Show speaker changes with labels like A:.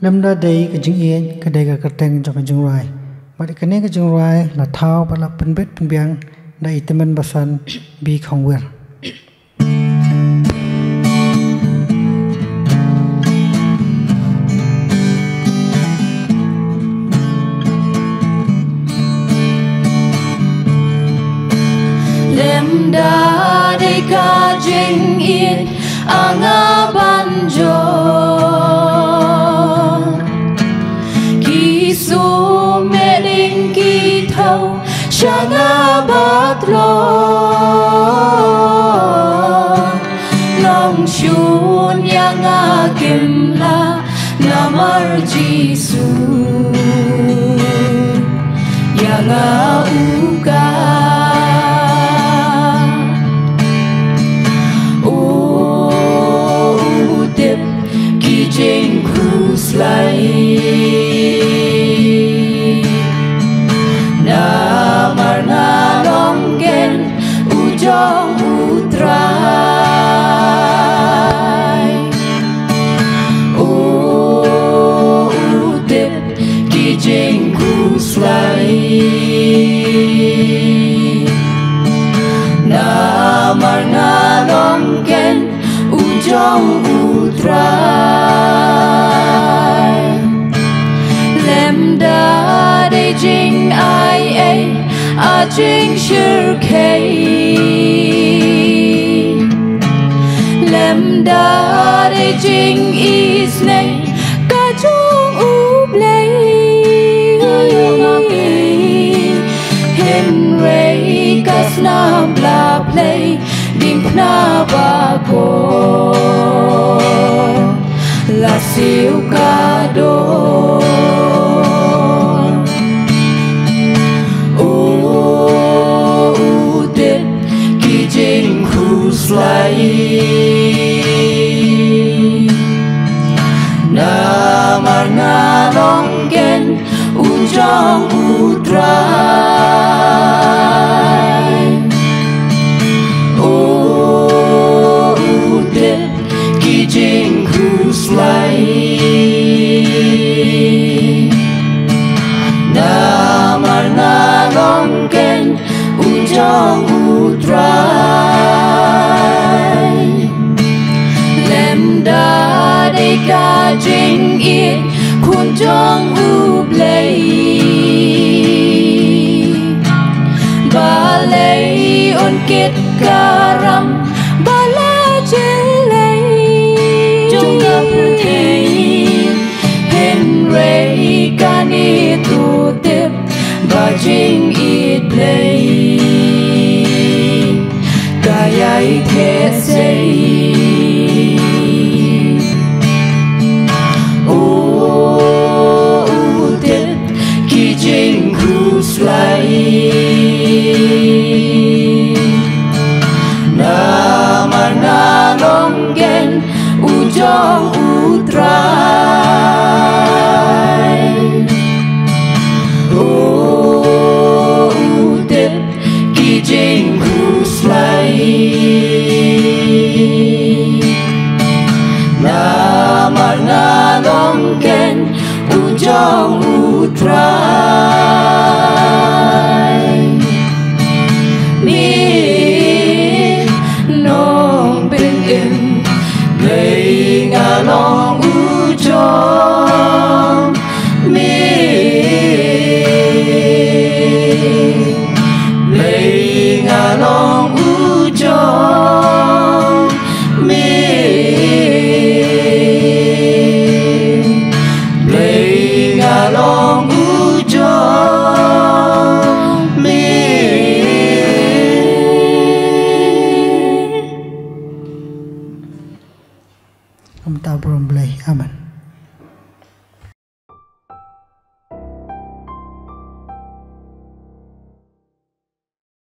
A: lâm đã đây cái chứng yên cái đây cái tên cho cái chứng rai mà cái này cái chứng rai là thao và là phân biệt phân biang đây teman basan bi không quen
B: lem da đây cả chứng yên anga banjo ki su meling ki thâu shanga batlo long shun yanga kimla namar jisu yanga uga trên cruise line na mar na long gen ujong utrai tip ki trên cruise line na mar na long gen ujong utrai Jing I a jing shir kay lem da de jing is nay ka chung u play hin ray ka snap la play dim na ba ko la siu ka do na mar na long gen ujong utrai dip ki jing cruise line na mar na long gen ujong utrai da de ka jing yên kun jong u play ba lay on kit karam ba la chile chung ka phe hen ray ka ni tu tip ba jing it play ka yai the say na mar na long gen ujong utrai dip ki jing cruise line na mar na long gen ujong utrai mi nong bên in lấy ngà long ujong mi lấy ngà long ujong mi lấy ngà long
A: Om ta brom blay amen.